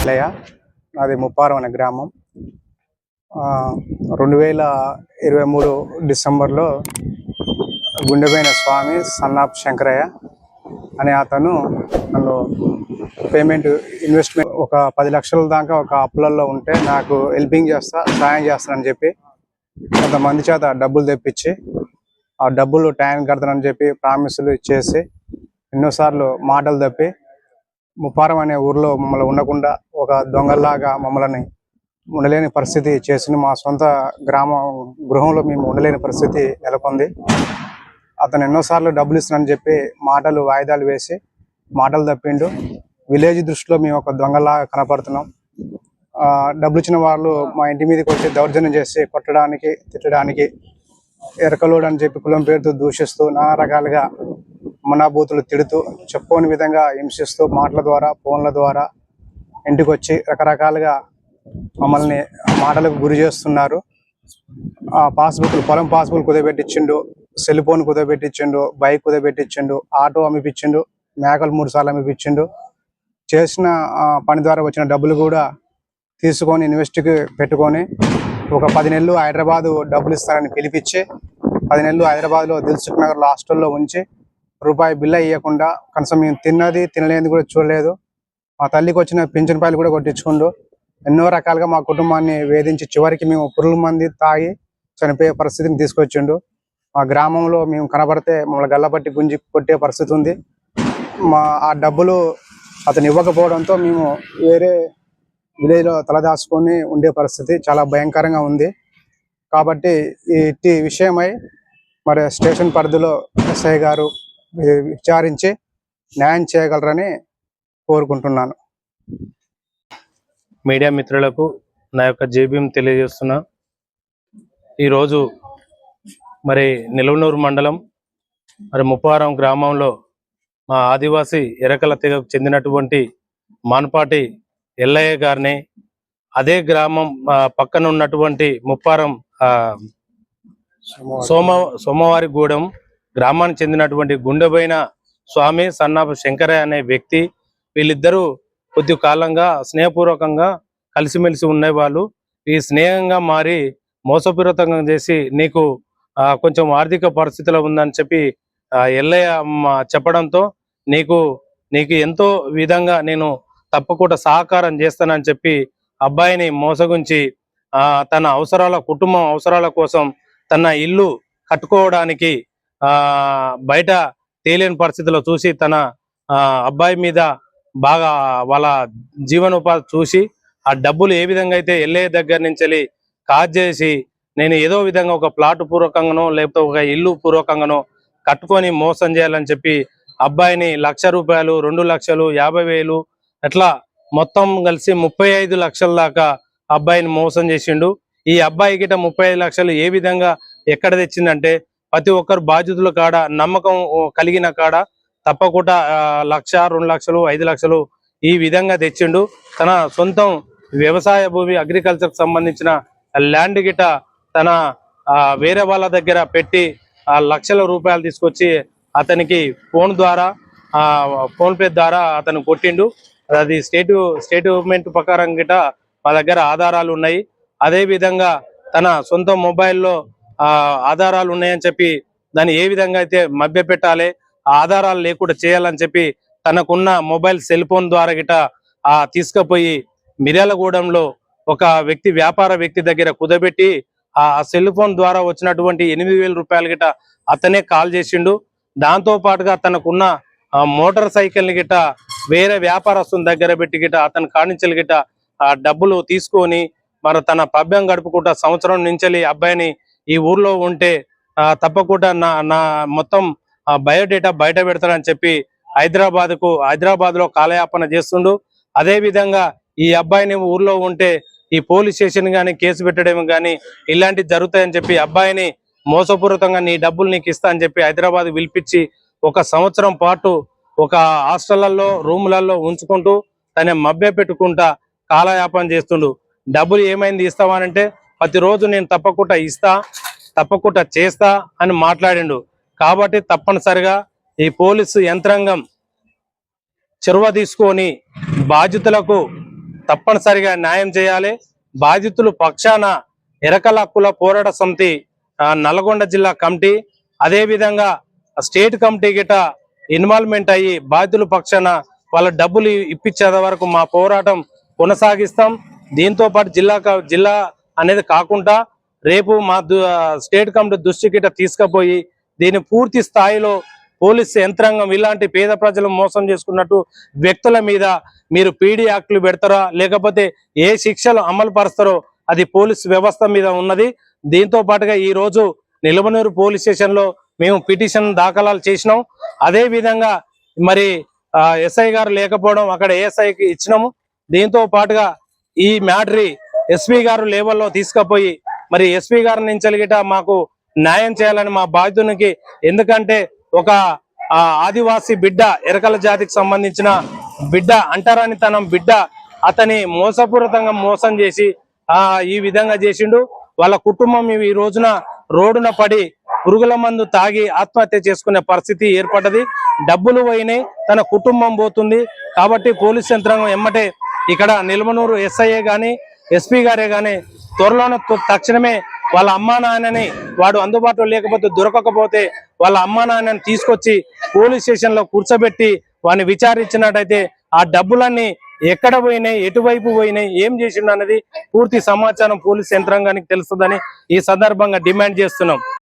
లయ నాది ముప్పారం అనే గ్రామం. 2023 డిసెంబర్లో గుండెపోయిన స్వామి సన్నాప్ శంకరయ్య అనే అతను నన్ను పేమెంట్ ఇన్వెస్ట్మెంట్ ఒక 10 లక్షల దాకా ఒక అప్పులలో ఉంటే నాకు హెల్పింగ్ సాయం చేస్తానని చెప్పి కొంతమంది చేత డబ్బులు తెప్పించి ఆ డబ్బులు టైం కడతానని చెప్పి ప్రామిసులు ఇచ్చేసి ఎన్నోసార్లు మాటలు తప్పి ముప్పారం అనే ఊర్లో మమ్మల్ని ఉండకుండా ఒక దొంగల్లాగా మమ్మల్ని ఉండలేని పరిస్థితి చేసింది. మా సొంత గృహంలో మేము ఉండలేని పరిస్థితి నెలకొంది. అతను ఎన్నోసార్లు డబ్బులు ఇస్తానని చెప్పి మాటలు వాయిదాలు వేసి మాటలు తప్పిండు. విలేజ్ దృష్టిలో మేము ఒక దొంగలాగా కనపడుతున్నాం. డబ్బులు ఇచ్చిన వాళ్ళు మా ఇంటి మీదకి వచ్చి దౌర్జన్యం చేసి కొట్టడానికి తిట్టడానికి ఎరకలోడు అని చెప్పి కులం పేరుతో దూషిస్తూ నానా రకాలుగా మనాబూతులు తిడుతూ చెప్పుకోని విధంగా హింసిస్తూ మాటల ద్వారా ఫోన్ల ద్వారా ఇంటికి వచ్చి రకరకాలుగా మమ్మల్ని మాటలకు గురి చేస్తున్నారు. పొలం పాస్బుక్ కుదబెట్టించిండు, సెల్ ఫోన్ కుదబెట్టించిండు, బైక్ కుదబెట్టించిండు, ఆటో అమ్మిపించిండు, మేకలు 3 సార్లు అమ్మిపించిండు. చేసిన పని ద్వారా వచ్చిన డబ్బులు కూడా తీసుకొని ఇన్వెస్ట్కి పెట్టుకొని ఒక 10 నెలలు హైదరాబాదు డబ్బులు ఇస్తారని పిలిపించి 10 నెలలు హైదరాబాద్లో దిల్సుఖ్ నగర్లో హాస్టల్లో ఉంచి రూపాయి బిల్ల ఇవ్వకుండా కనీసం మేము తిన్నది తినలేనిది కూడా చూడలేదు. మా తల్లికి వచ్చిన పింఛన్ పాయలు కూడా కొట్టించుకుంటూ ఎన్నో రకాలుగా మా కుటుంబాన్ని వేధించి చివరికి మేము పురుగుల మంది తాగి చనిపోయే పరిస్థితిని తీసుకొచ్చిండు. మా గ్రామంలో మేము కనబడితే మమ్మల్ని గల్లబట్టి గుంజి కొట్టే పరిస్థితి ఉంది. ఆ డబ్బులు అతను ఇవ్వకపోవడంతో మేము వేరే విలేజ్లో తలదాచుకొని ఉండే పరిస్థితి చాలా భయంకరంగా ఉంది. కాబట్టి ఈ విషయమై మరి స్టేషన్ పరిధిలో ఎస్ఐ గారు విచారించి న్యాయం చేయగలరని కోరుకుంటున్నాను. మీడియా మిత్రులకు నా యొక్క జేబీఎం తెలియజేస్తున్నా. ఈరోజు మరి నిలవనూరు మండలం మరి ముప్పారం గ్రామంలో మా ఆదివాసీ ఎరకల తెగకు చెందినటువంటి మాన్పాటి ఎల్లయ్య గారిని అదే గ్రామం పక్కన ఉన్నటువంటి ముప్పారం సోమవారిగూడెం గ్రామానికి చెందినటువంటి గుండెపోయిన స్వామి సన్నాపు శంకరయ్య అనే వ్యక్తి, వీళ్ళిద్దరూ కొద్ది కాలంగా స్నేహపూర్వకంగా కలిసిమెలిసి ఉండేవాళ్ళు. ఈ స్నేహంగా మారి మోసపూరితంగా చేసి నీకు కొంచెం ఆర్థిక పరిస్థితిలో ఉందని చెప్పి ఎల్లయ్య చెప్పడంతో నీకు ఎంతో విధంగా నేను తప్పకుండా సహకారం చేస్తానని చెప్పి అబ్బాయిని మోసగుంచి తన కుటుంబం అవసరాల కోసం తన ఇల్లు కట్టుకోవడానికి బయట తేలియని పరిస్థితిలో చూసి తన అబ్బాయి మీద బాగా వాళ్ళ జీవనోపాధి చూసి ఆ డబ్బులు ఏ విధంగా అయితే ఎల్లయ్య దగ్గర నుంచి కాజేసి నేను ఏదో విధంగా ఒక ప్లాట్ పూర్వకంగానో లేకపోతే ఒక ఇల్లు పూర్వకంగానో కట్టుకొని మోసం చేయాలని చెప్పి అబ్బాయిని ₹1,00,000, 2 లక్షలు, 50,000 అట్లా మొత్తం కలిసి 35 లక్షల దాకా అబ్బాయిని మోసం చేసిండు. ఈ అబ్బాయి గిట 35 లక్షలు ఏ విధంగా ఎక్కడ తెచ్చిందంటే ప్రతి ఒక్కరు బాధ్యతల కాడ నమ్మకం కలిగిన కాడ తప్పకుండా 1,00,000, 2 లక్షలు, 5 లక్షలు ఈ విధంగా తెచ్చిండు. తన సొంతం వ్యవసాయ భూమి అగ్రికల్చర్కి సంబంధించిన ల్యాండ్ గిట తన వేరే వాళ్ళ దగ్గర పెట్టి లక్షల రూపాయలు తీసుకొచ్చి అతనికి ఫోన్ పే ద్వారా అతను కొట్టిండు. అది స్టేట్మెంట్ ప్రకారం గిట మా దగ్గర ఆధారాలు ఉన్నాయి. అదే విధంగా తన సొంత మొబైల్లో ఆధారాలు ఉన్నాయని చెప్పి దాన్ని ఏ విధంగా అయితే మభ్య పెట్టాలి, ఆధారాలు లేకుండా చేయాలని చెప్పి తనకున్న మొబైల్ సెల్ ఫోన్ ద్వారా గిట తీసుకుపోయి మిర్యాలగూడెంలో ఒక వ్యాపార వ్యక్తి దగ్గర కుదబెట్టి ఆ సెల్ ఫోన్ ద్వారా వచ్చినటువంటి 8,000 రూపాయలు గిట అతనే కాల్ చేసిండు. దాంతో పాటుగా తనకున్న మోటార్ సైకిల్ని గిట వేరే వ్యాపారస్తుని దగ్గర పెట్టి గిట అతను కానించలు గిట ఆ డబ్బులు తీసుకొని మరి తన పబ్బం గడుపుకుంటా సంవత్సరం నుంచి అబ్బాయిని ఈ ఊర్లో ఉంటే తప్పకుండా నా మొత్తం బయోడేటా బయట పెడతానని చెప్పి హైదరాబాద్లో కాలయాపన చేస్తుండు. అదే విధంగా ఈ అబ్బాయిని ఊర్లో ఉంటే ఈ పోలీస్ స్టేషన్ కానీ కేసు పెట్టడం కానీ ఇలాంటివి జరుగుతాయని చెప్పి అబ్బాయిని మోసపూరితంగా నీ డబ్బులు నీకు ఇస్తా అని చెప్పి హైదరాబాద్ పిలిపించి 1 సంవత్సరం పాటు ఒక హాస్టళ్లలో రూములలో ఉంచుకుంటూ తన మభ్య పెట్టుకుంటా కాలయాపన చేస్తుండు. డబ్బులు ఏమైంది ఇస్తావానంటే ప్రతిరోజు నేను తప్పకుండా ఇస్తా, తప్పకుండా చేస్తా అని మాట్లాడిండు. కాబట్టి తప్పనిసరిగా ఈ పోలీసు యంత్రాంగం చొరవ తీసుకొని బాధితులకు తప్పనిసరిగా న్యాయం చేయాలి. బాధితులు పక్షాన ఎరకల హక్కుల పోరాట సమితి నల్గొండ జిల్లా కమిటీ, అదే విధంగా స్టేట్ కమిటీ గిట ఇన్వాల్వ్మెంట్ అయ్యి బాధితుల పక్షాన వాళ్ళ డబ్బులు ఇప్పించేంత వరకు మా పోరాటం కొనసాగిస్తాం. దీంతో పాటు జిల్లా అనేది కాకుండా రేపు మా స్టేట్ కమిటీ దృష్టికి తీసుకుపోయి దీన్ని పూర్తి స్థాయిలో పోలీస్ యంత్రాంగం ఇలాంటి పేద ప్రజలు మోసం చేసుకున్నట్టు వ్యక్తుల మీద మీరు పీడీ యాక్టులు పెడతారా, లేకపోతే ఏ శిక్షలు అమలు పరుస్తారో అది పోలీస్ వ్యవస్థ మీద ఉన్నది. దీంతో పాటుగా ఈ రోజు నిలమనూరు పోలీస్ స్టేషన్ లో మేము పిటిషన్ దాఖలాలు చేసినాం. అదే విధంగా మరి ఎస్ఐ గారు లేకపోవడం అక్కడ ఏఎస్ఐకి ఇచ్చినాము. దీంతో పాటుగా ఈ మ్యాటరీ ఎస్పీ గారు లెవెల్లో తీసుకుపోయి మరి ఎస్పీ గారి నుంచి మాకు న్యాయం చేయాలని మా బాధ్యునికి, ఎందుకంటే ఒక ఆదివాసీ బిడ్డ, ఎరకల జాతికి సంబంధించిన బిడ్డ, అంటరానితనం బిడ్డ, అతని మోసపూరితంగా మోసం చేసి ఈ విధంగా చేసిండు. వాళ్ళ కుటుంబం ఈ రోజున రోడ్డున పడి పురుగుల మందు తాగి ఆత్మహత్య చేసుకునే పరిస్థితి ఏర్పడ్డది. డబ్బులు పోయినాయి, తన కుటుంబం పోతుంది. కాబట్టి పోలీస్ యంత్రాంగం ఎమ్మటే ఇక్కడ నిలమనూరు ఎస్ఐఏ గాని ఎస్పీ గారే గాని త్వరలోనే తక్షణమే వాళ్ళ అమ్మా నాన్నని, వాడు అందుబాటులో లేకపోతే దొరకకపోతే వాళ్ళ అమ్మా నాన్నని తీసుకొచ్చి పోలీస్ స్టేషన్ లో కూర్చోబెట్టి వాడిని విచారించినట్టయితే ఆ డబ్బులన్నీ ఎక్కడ పోయినాయి, ఎటువైపు పోయినాయి, ఏం చేసిండు అన్నది పూర్తి సమాచారం పోలీస్ యంత్రాంగానికి తెలుస్తుందని ఈ సందర్భంగా డిమాండ్ చేస్తున్నాం.